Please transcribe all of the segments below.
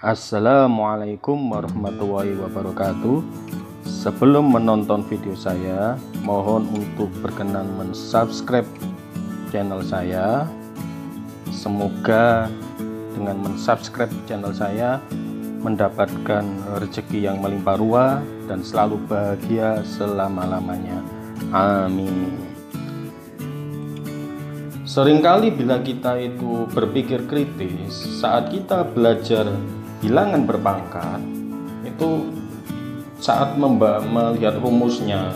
Assalamualaikum warahmatullahi wabarakatuh. Sebelum menonton video saya, mohon untuk berkenan mensubscribe channel saya. Semoga dengan mensubscribe channel saya mendapatkan rezeki yang melimpah ruah dan selalu bahagia selama-lamanya. Amin. Seringkali bila kita itu berpikir kritis saat kita belajar bilangan berpangkat, itu saat melihat rumusnya,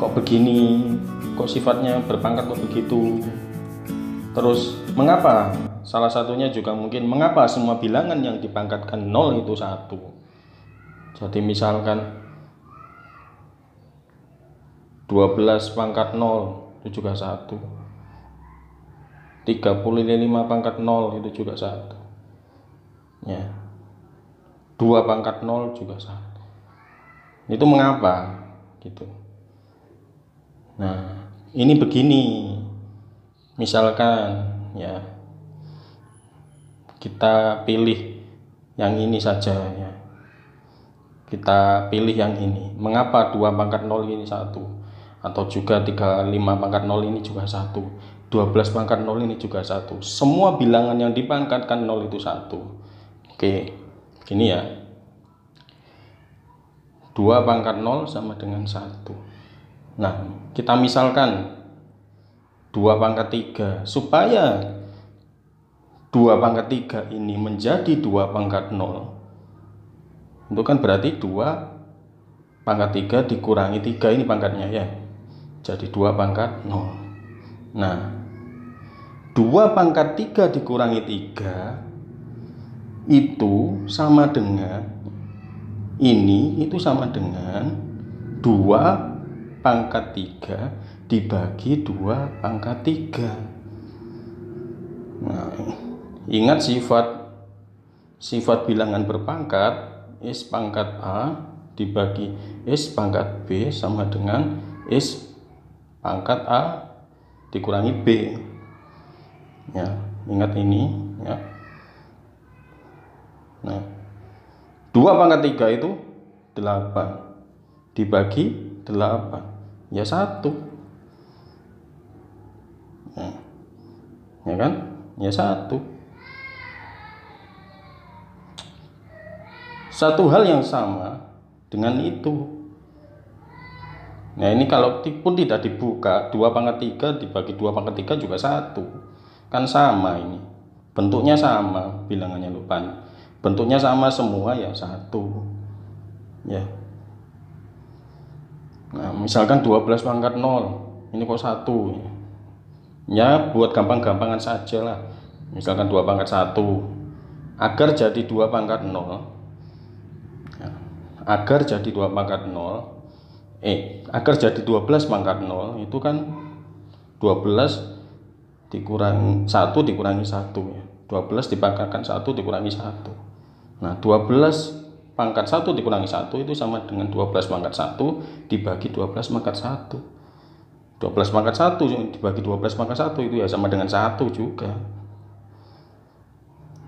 kok begini, kok sifatnya berpangkat kok begitu. Terus mengapa? Salah satunya juga mungkin mengapa semua bilangan yang dipangkatkan 0 itu 1. Jadi misalkan 12 pangkat 0 itu juga 1. 35 pangkat 0 itu juga 1. Ya. 2 pangkat 0 juga 1. Itu mengapa? Gitu. Nah, ini begini. Misalkan ya, kita pilih yang ini saja ya. Kita pilih yang ini. Mengapa 2 pangkat 0 ini 1? Atau juga 35 pangkat 0 ini juga 1. 12 pangkat 0 ini juga 1. Semua bilangan yang dipangkatkan 0 itu 1. Oke, gini ya. 2 pangkat 0 sama dengan 1. Nah, kita misalkan 2 pangkat 3. Supaya 2 pangkat 3 ini menjadi 2 pangkat 0, itu kan berarti 2 pangkat 3 dikurangi 3 ini pangkatnya ya. Jadi 2 pangkat 0. Nah, 2 pangkat 3 dikurangi 3 itu sama dengan ini, itu sama dengan 2 pangkat 3 dibagi 2 pangkat 3. Nah, ingat sifat bilangan berpangkat, S pangkat A dibagi S pangkat B sama dengan S pangkat A dikurangi B. Ya, ingat ini ya. Nah, 2 pangkat 3 itu 8 dibagi 8 ya 1. Ya kan? Ya 1. Satu hal yang sama dengan itu. Nah, ini kalau pun tidak dibuka, 2 pangkat 3 dibagi 2 pangkat 3 juga 1. Kan sama ini. Bentuknya sama, bilangannya lupa. Bentuknya sama semua ya 1. Ya. Nah, misalkan 12 pangkat 0. Ini kok 1. Ya, buat gampang-gampangan saja lah. Misalkan 2 pangkat 1. Agar jadi 2 pangkat 0. Ya. Agar jadi 2 pangkat 0. Agar jadi 12 pangkat 0 itu kan 12 dikurangi 1 dikurangi 1 ya. 12 dipangkatkan 1 dikurangi 1. Nah, 12 pangkat 1 dikurangi 1 itu sama dengan 12 pangkat 1 dibagi 12 pangkat 1. 12 pangkat 1 dibagi 12 pangkat 1 itu ya sama dengan 1 juga.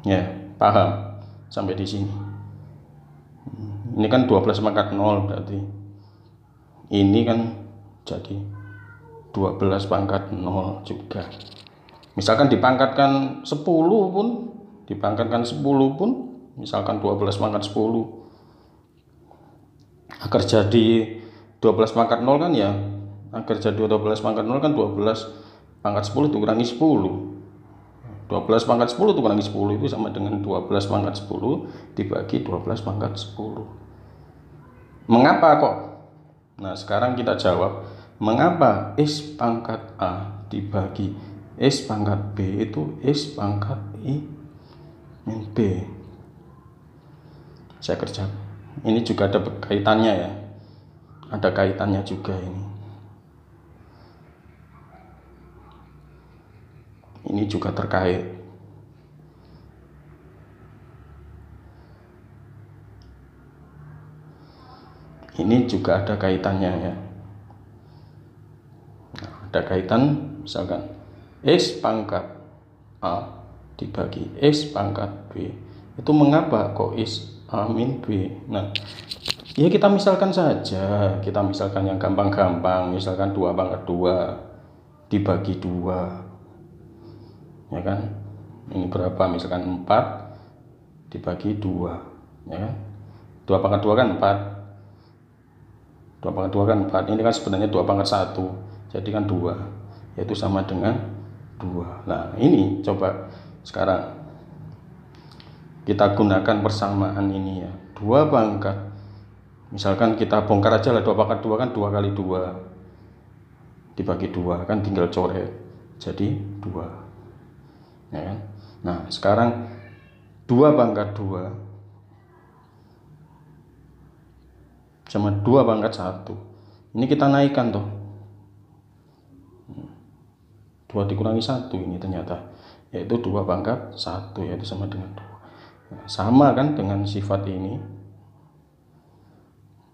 Ya, paham sampai di sini. Ini kan 12 pangkat 0 berarti. Ini kan jadi 12 pangkat 0 juga. Misalkan dipangkatkan 10 pun, misalkan 12 pangkat 10. Agar jadi 12 pangkat 0 kan ya, agar jadi 12 pangkat 0 kan 12 pangkat 10 dikurangi 10. 12 pangkat 10 dikurangi 10 itu sama dengan 12 pangkat 10 dibagi 12 pangkat 10. Mengapa kok? Nah, sekarang kita jawab, mengapa S pangkat A dibagi S pangkat B itu S pangkat I min B. Saya kerja. Ini juga ada kaitannya ya. Ada kaitannya juga ini. Ini juga terkait. Ini juga ada kaitannya ya. Nah, ada kaitan misalkan S pangkat A dibagi S pangkat B Itu mengapa kok is A min B? Nah, ya kita misalkan saja, kita misalkan yang gampang-gampang, misalkan 2 pangkat 2 dibagi 2, ya kan? Ini berapa? Misalkan 4 dibagi 2, ya kan? 2 pangkat 2 kan 4. 2 pangkat 2 kan 4. Ini kan sebenarnya 2 pangkat 1. Jadi kan 2. Yaitu sama dengan 2. Nah, ini coba sekarang kita gunakan persamaan ini ya. 2 pangkat. Misalkan kita bongkar aja lah, 2 pangkat 2 kan 2 kali 2 dibagi 2 kan tinggal coret. Jadi 2. Ya kan? Nah, sekarang 2 pangkat 2 sama 2 pangkat 1. Ini kita naikkan tuh. 2 dikurangi 1 ini ternyata. Yaitu 2 pangkat 1, yaitu sama dengan 2. Nah, sama kan dengan sifat ini.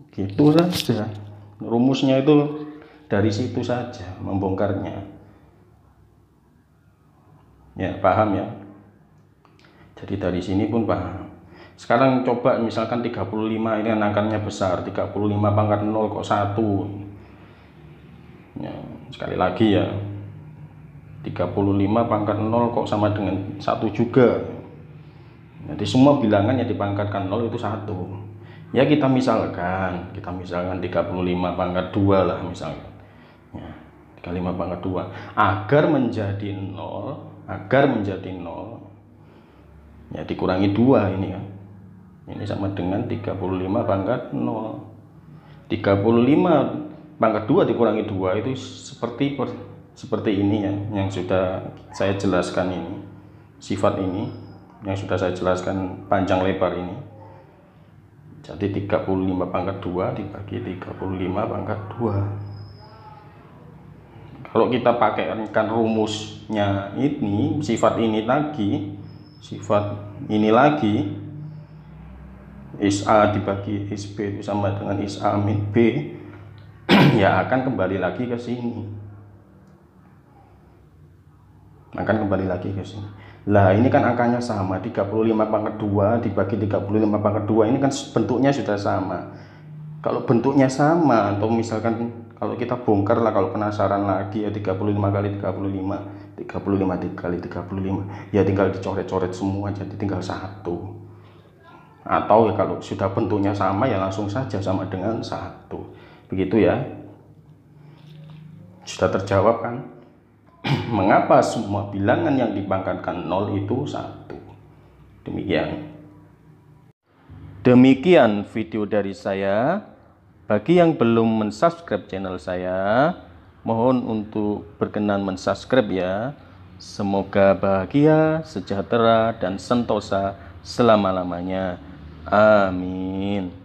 Gitu saja. Rumusnya itu dari situ saja membongkarnya. Ya, paham ya? Jadi dari sini pun paham. Sekarang coba misalkan 35, ini kan angkanya besar. 35 pangkat 0 kok 1. Ya, sekali lagi ya. 35 pangkat 0 kok sama dengan 1 juga. Jadi semua bilangan yang dipangkatkan 0 itu 1. Ya kita misalkan 35 pangkat 2 lah misalkan. Ya, 35 pangkat 2 agar menjadi 0 ya dikurangi 2 ini kan. Ini sama dengan 35 pangkat 0. 35 pangkat 2 dikurangi 2 itu seperti ini ya, yang sudah saya jelaskan ini. Sifat ini yang sudah saya jelaskan panjang lebar ini. Jadi 35 pangkat 2 dibagi 35 pangkat 2. Kalau kita pakaikan rumusnya ini, sifat ini lagi, is A dibagi is B itu sama dengan is A min B, ya akan kembali lagi ke sini. Lah ini kan angkanya sama, 35 pangkat 2 dibagi 35 pangkat 2 ini kan bentuknya sudah sama. Kalau bentuknya sama, atau misalkan kalau kita bongkar lah, kalau penasaran lagi ya 35 kali 35 kali 35, ya tinggal dicoret-coret semua jadi tinggal 1. Atau ya kalau sudah bentuknya sama ya langsung saja sama dengan 1. Begitu ya. Sudah terjawab kan? Mengapa semua bilangan yang dipangkatkan 0 itu 1? Demikian video dari saya. Bagi yang belum mensubscribe channel saya, mohon untuk berkenan mensubscribe ya. Semoga bahagia, sejahtera, dan sentosa selama-lamanya. Amin.